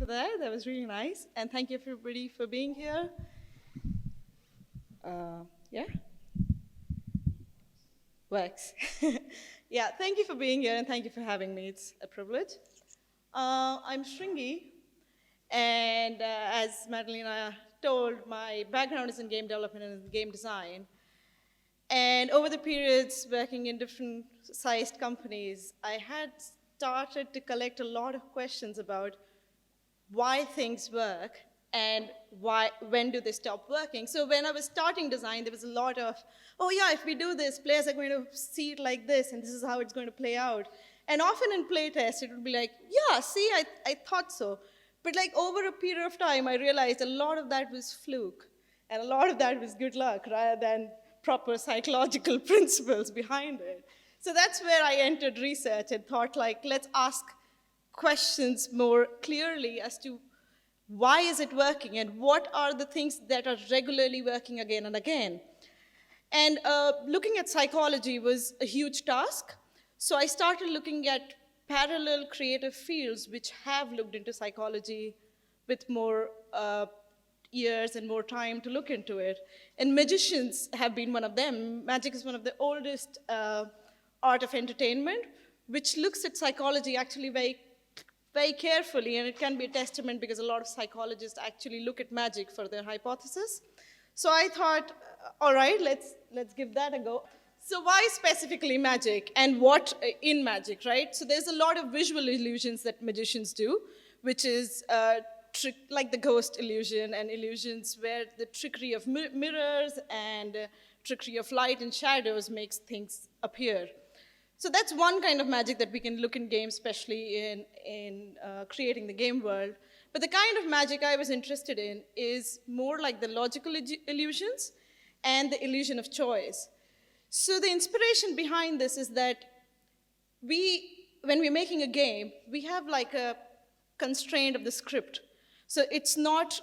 that. That was really nice. And thank you, everybody, for being here. Yeah? Works. Yeah, thank you for being here, and thank you for having me. It's a privilege. I'm Shringi, and as Madalena told, my background is in game development and game design. And over the periods working in different sized companies, I had started to collect a lot of questions about why things work and when do they stop working. So when I was starting design, there was a lot of, oh yeah, if we do this, players are going to see it like this, and this is how it's going to play out. And often in playtest, it would be like, yeah, see, I thought so. But like over a period of time, I realized a lot of that was fluke, and a lot of that was good luck rather than proper psychological principles behind it. So that's where I entered research and thought, like, let's ask questions more clearly as to why is it working and what are the things that are regularly working again and again. And looking at psychology was a huge task. So I started looking at parallel creative fields which have looked into psychology with more years and more time to look into it. And magicians have been one of them. Magic is one of the oldest art of entertainment, which looks at psychology actually very carefully, and it can be a testament because a lot of psychologists actually look at magic for their hypothesis. So I thought, all right, let's give that a go. So why specifically magic, and what in magic, right? So there's a lot of visual illusions that magicians do, which is like the ghost illusion and illusions where the trickery of mirrors and trickery of light and shadows makes things appear. So that's one kind of magic that we can look in games, especially in creating the game world. But the kind of magic I was interested in is more like the logical illusions and the illusion of choice. So the inspiration behind this is that when we're making a game, we have like a constraint of the script. So it's not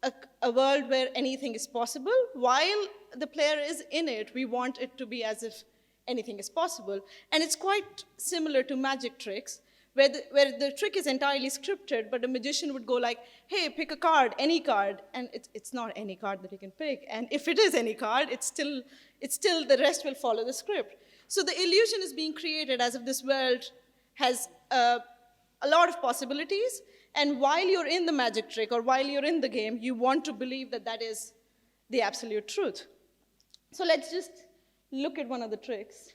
a world where anything is possible. While the player is in it, we want it to be as if anything is possible. And it's quite similar to magic tricks, where the trick is entirely scripted, but a magician would go like, hey, pick a card, any card. And it's not any card that you can pick. And if it is any card, it's still the rest will follow the script. So the illusion is being created as if this world has a lot of possibilities. And while you're in the magic trick or while you're in the game, you want to believe that that is the absolute truth. So let's just look at one of the tricks.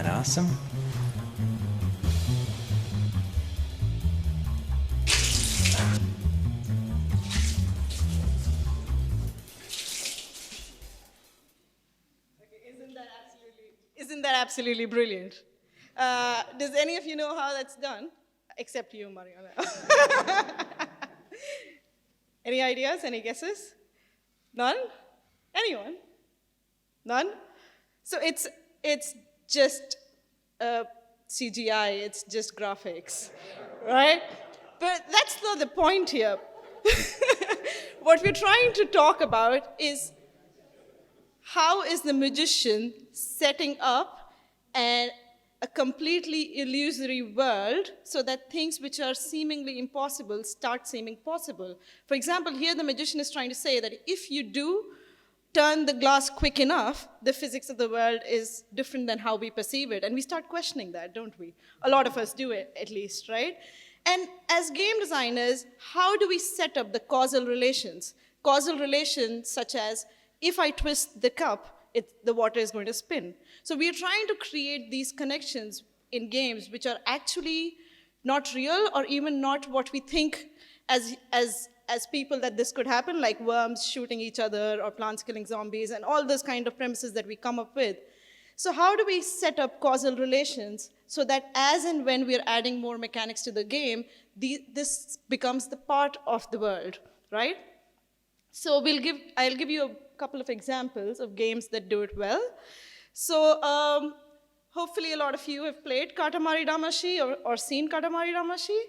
Awesome. Isn't that absolutely brilliant? Does any of you know how that's done? Except you, Mariana. Any ideas? Any guesses? None? Anyone? None? So it's just CGI, it's just graphics, right? But that's not the point here. What we're trying to talk about is how is the magician setting up a completely illusory world so that things which are seemingly impossible start seeming possible. For example, here the magician is trying to say that if you do turn the glass quick enough, the physics of the world is different than how we perceive it. And we start questioning that, don't we? A lot of us do it, at least, right? And as game designers, how do we set up the causal relations? Causal relations such as, if I twist the cup, the water is going to spin. So we are trying to create these connections in games which are actually not real or even not what we think as people that this could happen, like worms shooting each other or plants killing zombies and all those kind of premises that we come up with. So how do we set up causal relations so that as and when we are adding more mechanics to the game, this becomes the part of the world, right? So I'll give you a couple of examples of games that do it well. So hopefully a lot of you have played Katamari Damacy or seen Katamari Damacy.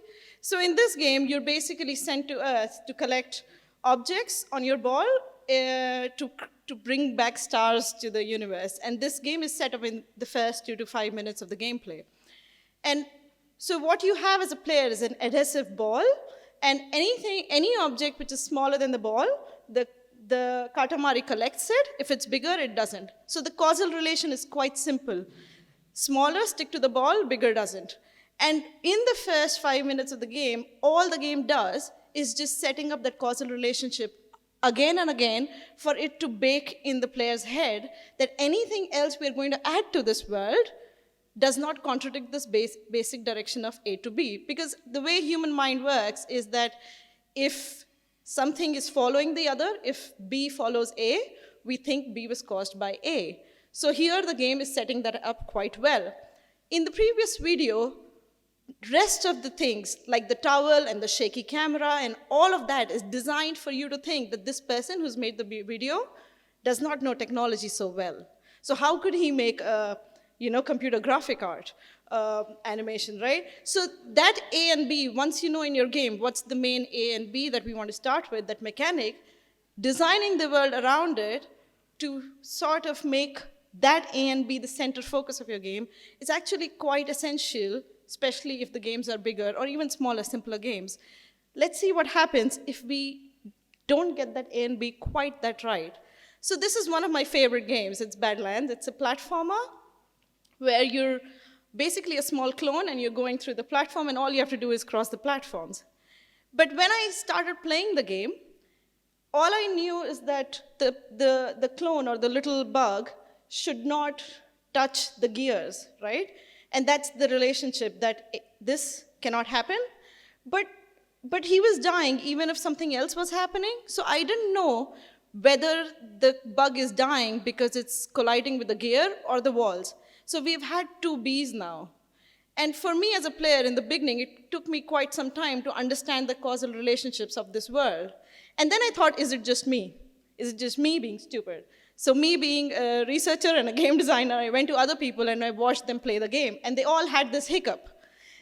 So in this game, you're basically sent to Earth to collect objects on your ball to bring back stars to the universe. And this game is set up in the first 2 to 5 minutes of the gameplay. And so what you have as a player is an adhesive ball, and any object which is smaller than the ball, the Katamari collects it. If it's bigger, it doesn't. So the causal relation is quite simple. Smaller stick to the ball, bigger doesn't. And in the first 5 minutes of the game, all the game does is just setting up that causal relationship again and again for it to bake in the player's head that anything else we're going to add to this world does not contradict this basic direction of A to B. Because the way human mind works is that if something is following the other, if B follows A, we think B was caused by A. So here the game is setting that up quite well. In the previous video, rest of the things like the towel and the shaky camera and all of that is designed for you to think that this person who's made the video does not know technology so well. So how could he make a computer graphic art animation, right? So that A and B, once you know in your game what's the main A and B that we want to start with, that mechanic, designing the world around it to sort of make that A and B the center focus of your game is actually quite essential, especially if the games are bigger or even smaller, simpler games. Let's see what happens if we don't get that A and B quite that right. So this is one of my favorite games. It's Badlands. It's a platformer where you're basically a small clone and you're going through the platform and all you have to do is cross the platforms. But when I started playing the game, all I knew is that the clone or the little bug should not touch the gears, right? And that's the relationship that this cannot happen. But he was dying even if something else was happening. So I didn't know whether the bug is dying because it's colliding with the gear or the walls. So we've had 2 Bs now. And for me as a player in the beginning, it took me quite some time to understand the causal relationships of this world. And then I thought, is it just me? Is it just me being stupid? So me being a researcher and a game designer, I went to other people and I watched them play the game. And they all had this hiccup.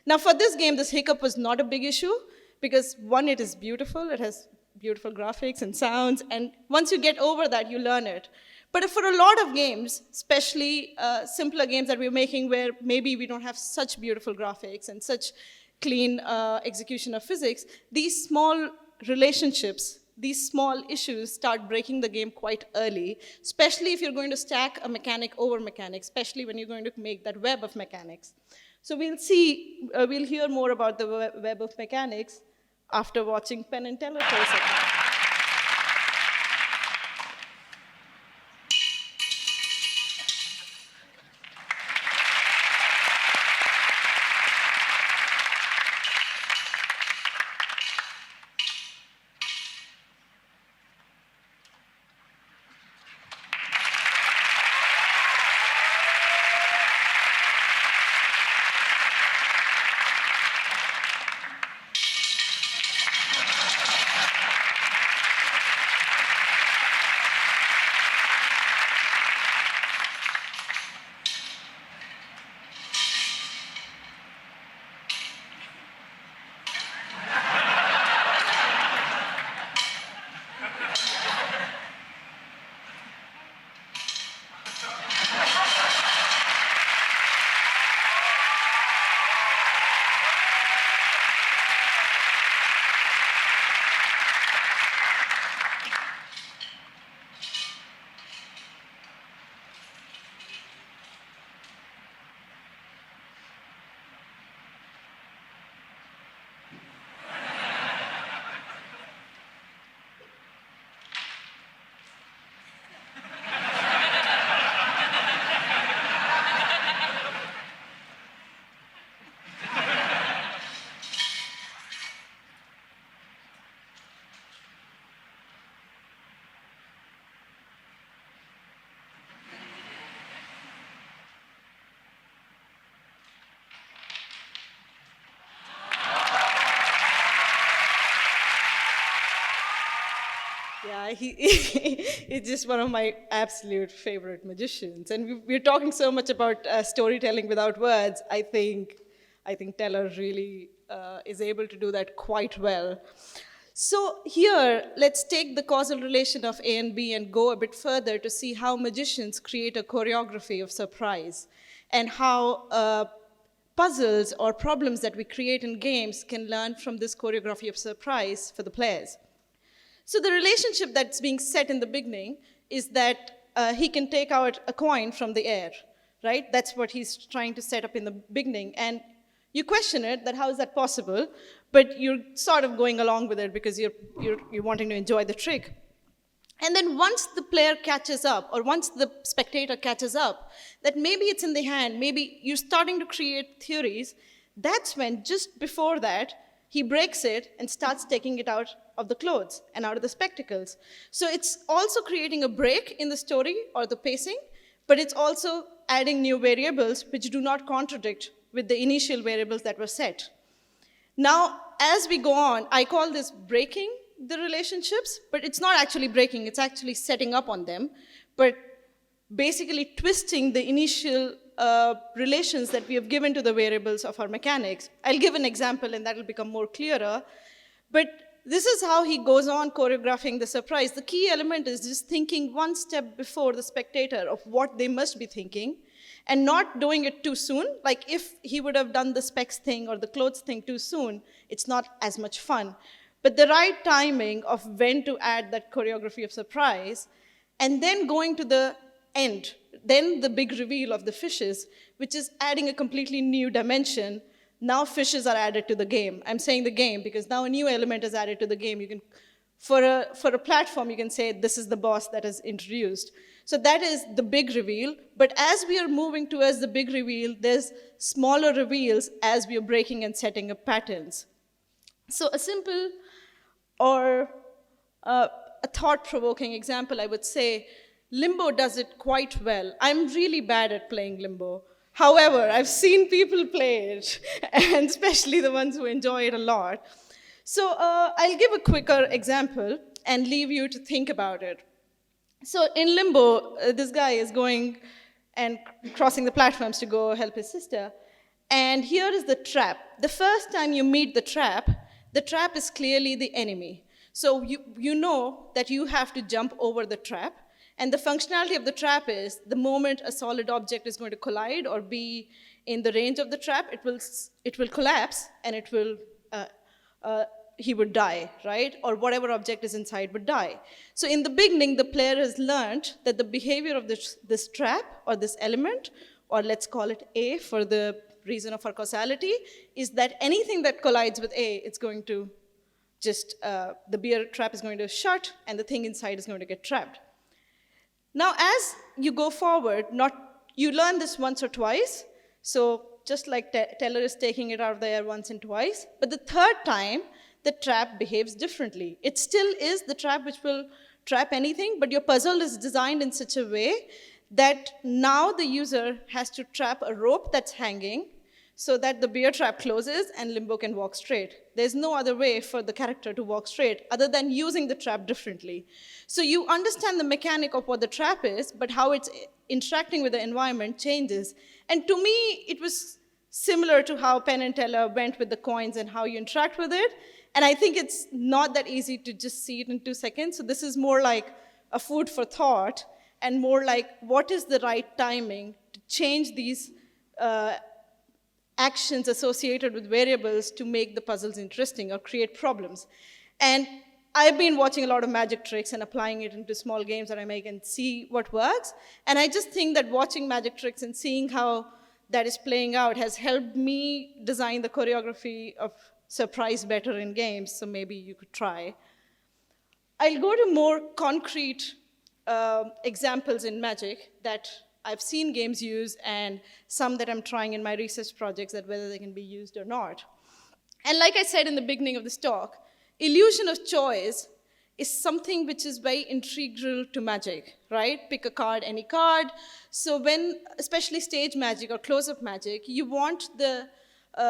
Now for this game, this hiccup was not a big issue because one, it is beautiful. It has beautiful graphics and sounds. And once you get over that, you learn it. But for a lot of games, especially simpler games that we're making where maybe we don't have such beautiful graphics and such clean execution of physics, these small relationships, these small issues start breaking the game quite early, especially if you're going to stack a mechanic over mechanic, especially when you're going to make that web of mechanics. So we'll hear more about the web of mechanics after watching Penn and Teller for a second. Yeah, he's just one of my absolute favorite magicians. And we're talking so much about storytelling without words. I think Teller really is able to do that quite well. So here, let's take the causal relation of A and B and go a bit further to see how magicians create a choreography of surprise and how puzzles or problems that we create in games can learn from this choreography of surprise for the players. So the relationship that's being set in the beginning is that he can take out a coin from the air, right? That's what he's trying to set up in the beginning. And you question it, that how is that possible? But you're sort of going along with it because you're wanting to enjoy the trick. And then once the player catches up, or once the spectator catches up, that maybe it's in the hand, maybe you're starting to create theories, that's when, just before that, he breaks it and starts taking it out of the clothes and out of the spectacles. So it's also creating a break in the story or the pacing, but it's also adding new variables which do not contradict with the initial variables that were set. Now, as we go on, I call this breaking the relationships, but it's not actually breaking, it's actually setting up on them, but basically twisting the initial relations that we have given to the variables of our mechanics. I'll give an example and that'll become more clearer, but this is how he goes on choreographing the surprise. The key element is just thinking one step before the spectator of what they must be thinking and not doing it too soon. Like if he would have done the specs thing or the clothes thing too soon, it's not as much fun. But the right timing of when to add that choreography of surprise, and then going to the end, then the big reveal of the fishes, which is adding a completely new dimension. Now fishes are added to the game. I'm saying the game because now a new element is added to the game. You can, for a platform, you can say this is the boss that is introduced. So that is the big reveal. But as we are moving towards the big reveal, there's smaller reveals as we are breaking and setting up patterns. So a simple or a thought-provoking example, I would say, Limbo does it quite well. I'm really bad at playing Limbo. However, I've seen people play it, and especially the ones who enjoy it a lot. So I'll give a quicker example and leave you to think about it. So in Limbo, this guy is going and crossing the platforms to go help his sister. And here is the trap. The first time you meet the trap is clearly the enemy. So you know that you have to jump over the trap. And the functionality of the trap is the moment a solid object is going to collide or be in the range of the trap, it will collapse and he would die, right? Or whatever object is inside would die. So in the beginning, the player has learned that the behavior of this trap or this element, or let's call it A for the reason of our causality, is that anything that collides with A, it's going to the beer trap is going to shut and the thing inside is going to get trapped. Now, as you go forward, you learn this once or twice, so just like Teller is taking it out of the air once and twice, but the third time, the trap behaves differently. It still is the trap which will trap anything, but your puzzle is designed in such a way that now the user has to trap a rope that's hanging so that the beer trap closes and Limbo can walk straight. There's no other way for the character to walk straight other than using the trap differently. So you understand the mechanic of what the trap is, but how it's interacting with the environment changes. And to me, it was similar to how Penn and Teller went with the coins and how you interact with it. And I think it's not that easy to just see it in 2 seconds. So this is more like a food for thought and more like what is the right timing to change these actions associated with variables to make the puzzles interesting or create problems. And I've been watching a lot of magic tricks and applying it into small games that I make and see what works. And I just think that watching magic tricks and seeing how that is playing out has helped me design the choreography of surprise better in games, so maybe you could try. I'll go to more concrete examples in magic that I've seen games use and some that I'm trying in my research projects that whether they can be used or not. And like I said in the beginning of this talk, illusion of choice is something which is very integral to magic, right? Pick a card, any card. So when, especially stage magic or close-up magic, you want the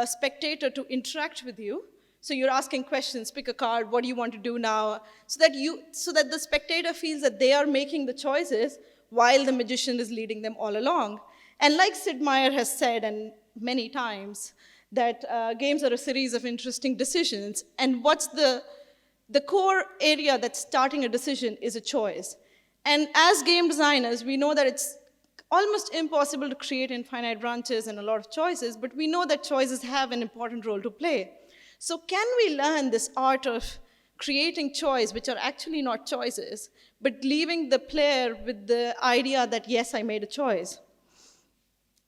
spectator to interact with you. So you're asking questions, pick a card, what do you want to do now? So that the spectator feels that they are making the choices while the magician is leading them all along. And like Sid Meier has said, and many times, that games are a series of interesting decisions, and what's the core area that's starting a decision is a choice. And as game designers, we know that it's almost impossible to create infinite branches and a lot of choices, but we know that choices have an important role to play. So can we learn this art of creating choice, which are actually not choices, but leaving the player with the idea that, yes, I made a choice?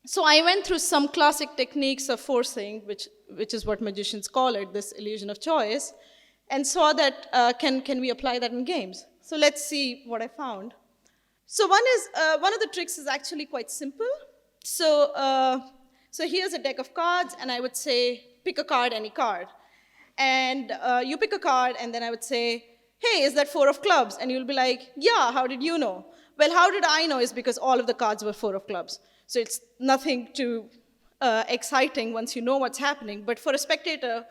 So I went through some classic techniques of forcing, which is what magicians call it, this illusion of choice, and saw that can we apply that in games? So let's see what I found. So one of the tricks is actually quite simple. So here's a deck of cards, and I would say, pick a card, any card. And you pick a card, and then I would say, hey, is that 4 of clubs? And you'll be like, yeah, how did you know? Well, how did I know is because all of the cards were 4 of clubs. So it's nothing too exciting once you know what's happening. But for a spectator,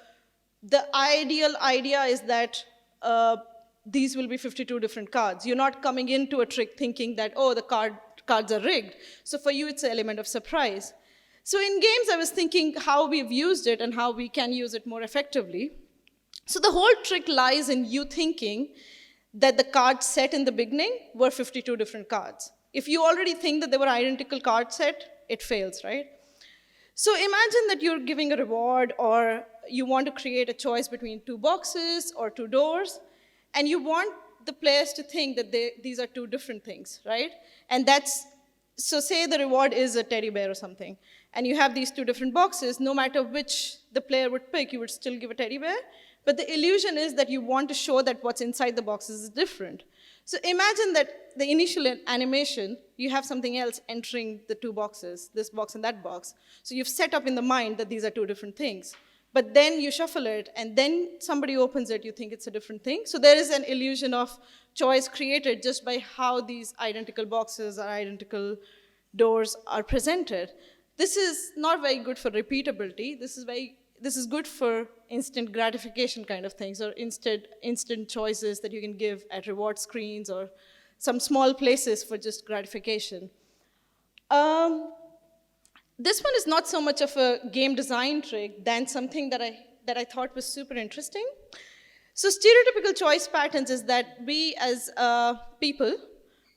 the ideal idea is that these will be 52 different cards. You're not coming into a trick thinking that, oh, the cards are rigged. So for you, it's an element of surprise. So in games, I was thinking how we've used it and how we can use it more effectively. So the whole trick lies in you thinking that the cards set in the beginning were 52 different cards. If you already think that they were identical card set, it fails, right? So imagine that you're giving a reward, or you want to create a choice between 2 boxes or 2 doors, and you want the players to think that these are 2 different things, right? And so say the reward is a teddy bear or something, and you have these 2 different boxes. No matter which the player would pick, you would still give a teddy bear, but the illusion is that you want to show that what's inside the boxes is different. So imagine that the initial animation, you have something else entering the 2 boxes, this box and that box. So you've set up in the mind that these are 2 different things. But then you shuffle it, and then somebody opens it, you think it's a different thing. So there is an illusion of choice created just by how these identical boxes or identical doors are presented. This is not very good for repeatability. This is good for instant gratification kind of things, or instant choices that you can give at reward screens or some small places for just gratification. This one is not so much of a game design trick than something that I thought was super interesting. So stereotypical choice patterns is that we as people,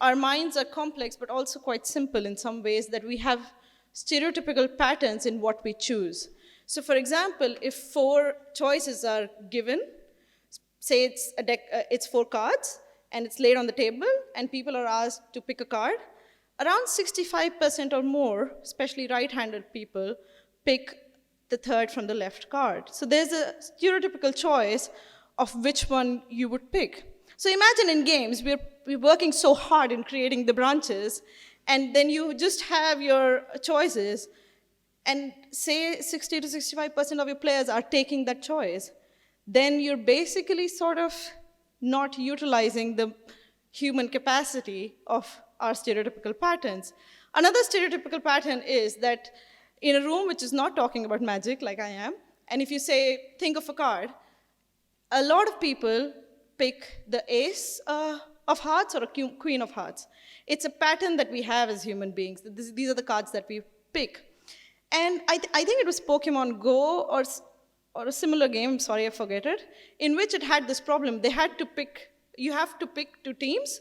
our minds are complex but also quite simple in some ways, that we have stereotypical patterns in what we choose. So for example, if 4 choices are given, say it's 4 cards, and it's laid on the table, and people are asked to pick a card, around 65% or more, especially right-handed people, pick the 3rd from the left card. So there's a stereotypical choice of which one you would pick. So imagine in games, we're working so hard in creating the branches, and then you just have your choices, and say 60 to 65% of your players are taking that choice, then you're basically sort of not utilizing the human capacity of our stereotypical patterns. Another stereotypical pattern is that in a room which is not talking about magic like I am, and if you say, think of a card, a lot of people pick the ace of hearts or a queen of hearts. It's a pattern that we have as human beings. These are the cards that we pick. And I think it was Pokemon Go or a similar game, sorry, I forget it, in which it had this problem. You have to pick 2 teams,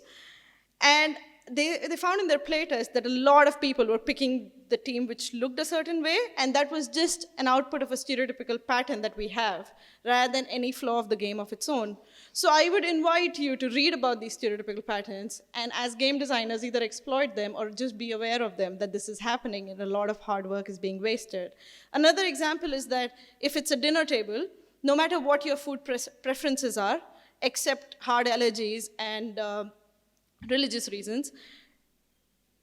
and they found in their playtest that a lot of people were picking the team which looked a certain way, and that was just an output of a stereotypical pattern that we have, rather than any flaw of the game of its own. So I would invite you to read about these stereotypical patterns, and as game designers, either exploit them or just be aware of them, that this is happening and a lot of hard work is being wasted. Another example is that if it's a dinner table, no matter what your food preferences are, except hard allergies and religious reasons,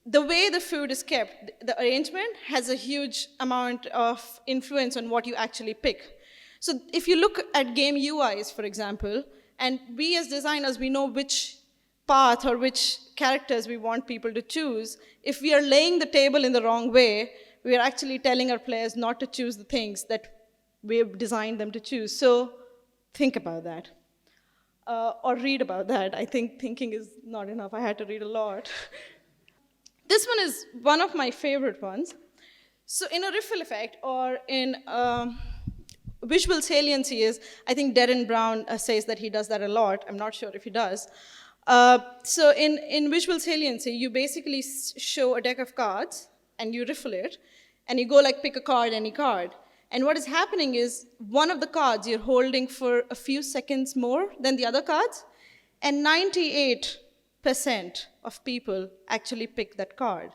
the way the food is kept, the arrangement has a huge amount of influence on what you actually pick. So if you look at game UIs, for example, and we as designers, we know which path or which characters we want people to choose. If we are laying the table in the wrong way, we are actually telling our players not to choose the things that we've designed them to choose. So think about that. Or read about that. I think thinking is not enough. I had to read a lot. This one is one of my favorite ones. So in a riffle effect, or in visual saliency is, I think Darren Brown says that he does that a lot. I'm not sure if he does. So in visual saliency, you basically show a deck of cards, and you riffle it, and you go like pick a card, any card. And what is happening is one of the cards you're holding for a few seconds more than the other cards, and 98% of people actually pick that card.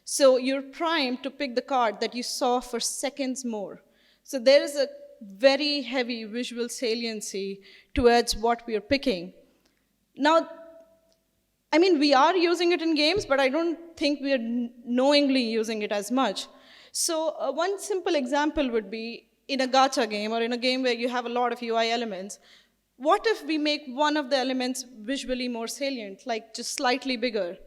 So you're primed to pick the card that you saw for seconds more. So there is a very heavy visual saliency towards what we are picking. Now, I mean, we are using it in games, but I don't think we are knowingly using it as much. So one simple example would be in a gacha game or in a game where you have a lot of UI elements. What if we make one of the elements visually more salient, like just slightly bigger?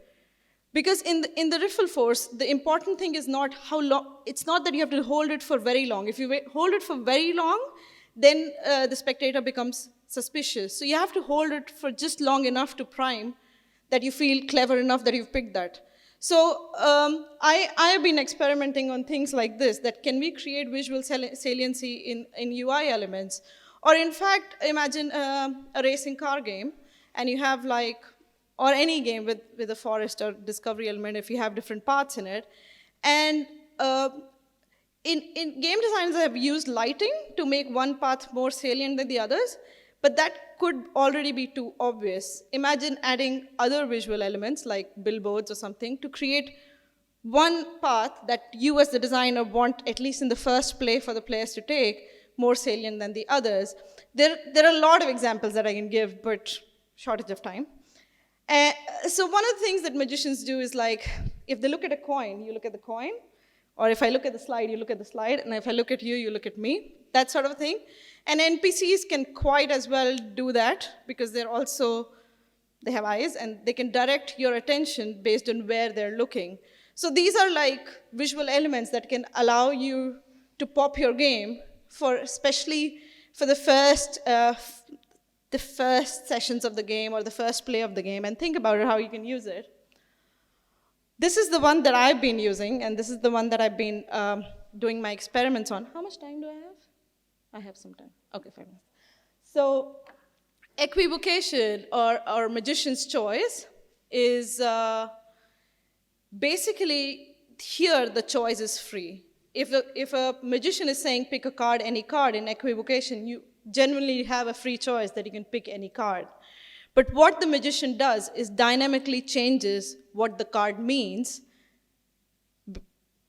Because in the riffle force, the important thing is not how long, it's not that you have to hold it for very long. If you hold it for very long, then the spectator becomes suspicious. So you have to hold it for just long enough to prime that you feel clever enough that you've picked that. So I have been experimenting on things like this, that can we create visual saliency in UI elements? Or in fact, imagine a racing car game, and you have like, or any game with a forest or discovery element, if you have different paths in it. And in game designers have used lighting to make one path more salient than the others, but that could already be too obvious. Imagine adding other visual elements like billboards or something to create one path that you as the designer want, at least in the first play for the players to take, more salient than the others. There are a lot of examples that I can give, but shortage of time. So one of the things that magicians do is like, if they look at a coin, you look at the coin, or if I look at the slide, you look at the slide, and if I look at you, you look at me, that sort of thing. And NPCs can quite as well do that, because they have eyes, and they can direct your attention based on where they're looking. So these are like visual elements that can allow you to pop your game, especially for the first sessions of the game or the first play of the game, and think about it, how you can use it. This is the one that I've been using, and this is the one that I've been doing my experiments on. How much time do I have? I have some time. Okay, 5 minutes. So equivocation, or magician's choice, is basically, here the choice is free. If a magician is saying pick a card, any card, in equivocation, you generally have a free choice that you can pick any card. But what the magician does is dynamically changes what the card means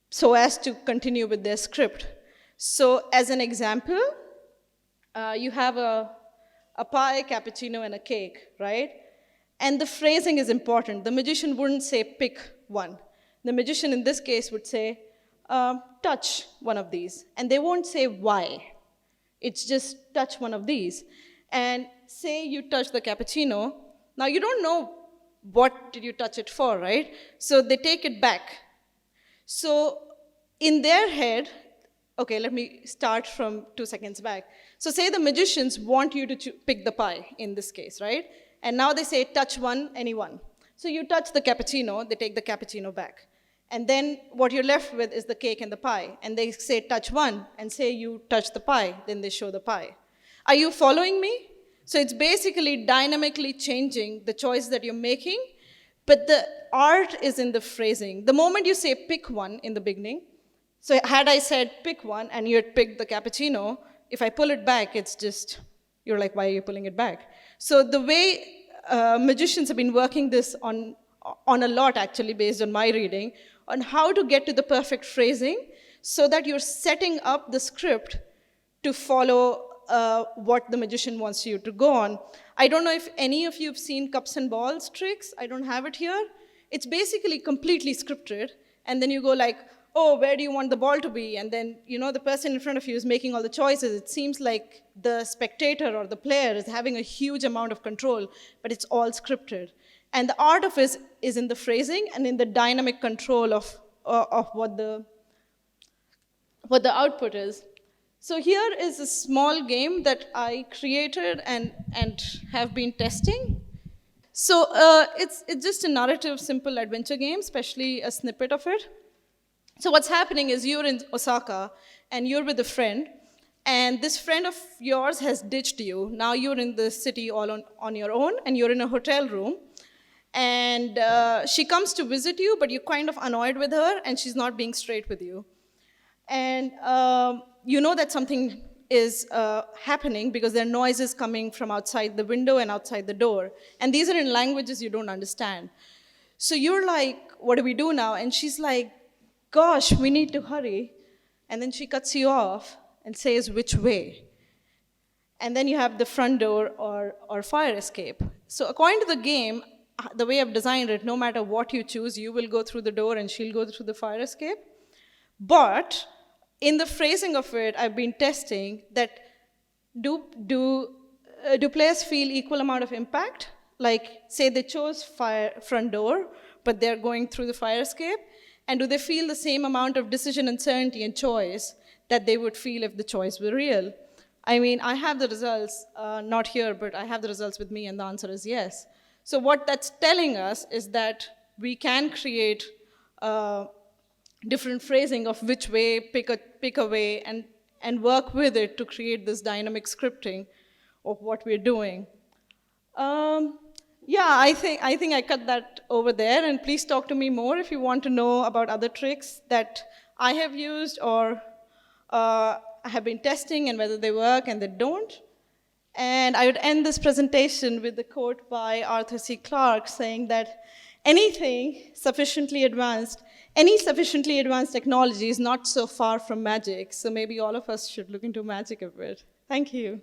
so as to continue with their script. So as an example, you have a pie, cappuccino, and a cake, right? And the phrasing is important. The magician wouldn't say pick one. The magician in this case would say touch one of these. And they won't say why. It's just touch one of these. And say you touch the cappuccino. Now you don't know what did you touch it for, right? So they take it back. So in their head, okay, let me start from 2 seconds back. So say the magicians want you to pick the pie in this case, right? And now they say touch one, anyone. So you touch the cappuccino, they take the cappuccino back. And then what you're left with is the cake and the pie. And they say touch one, and say you touch the pie, then they show the pie. Are you following me? So it's basically dynamically changing the choice that you're making, but the art is in the phrasing. The moment you say pick one in the beginning, so had I said pick one and you had picked the cappuccino, if I pull it back, it's just, you're like, why are you pulling it back? So the way magicians have been working this on a lot, actually, based on my reading, on how to get to the perfect phrasing so that you're setting up the script to follow what the magician wants you to go on. I don't know if any of you have seen cups and balls tricks. I don't have it here. It's basically completely scripted, and then you go like, oh, where do you want the ball to be? And then, the person in front of you is making all the choices. It seems like the spectator or the player is having a huge amount of control, but it's all scripted. And the art of it is in the phrasing and in the dynamic control of what the output is. So here is a small game that I created and have been testing. So it's just a narrative, simple adventure game, especially a snippet of it. So what's happening is you're in Osaka, and you're with a friend, and this friend of yours has ditched you. Now you're in the city all on your own, and you're in a hotel room. And she comes to visit you, but you're kind of annoyed with her, and she's not being straight with you. And you know that something is happening because there are noises coming from outside the window and outside the door. And these are in languages you don't understand. So you're like, what do we do now? And she's like, gosh, we need to hurry. And then she cuts you off and says, which way? And then you have the front door or fire escape. So according to the game, the way I've designed it, no matter what you choose, you will go through the door and she'll go through the fire escape. But in the phrasing of it, I've been testing that do players feel equal amount of impact? Like, say they chose front door, but they're going through the fire escape, and do they feel the same amount of decision uncertainty and choice that they would feel if the choice were real? I mean, I have the results, not here, but I have the results with me, and the answer is yes. So what that's telling us is that we can create different phrasing of which way, pick a way, and work with it to create this dynamic scripting of what we're doing. Yeah, I think I cut that over there, and please talk to me more if you want to know about other tricks that I have used or I have been testing and whether they work and they don't. And I would end this presentation with a quote by Arthur C. Clarke saying that any sufficiently advanced technology is not so far from magic. So maybe all of us should look into magic a bit. Thank you.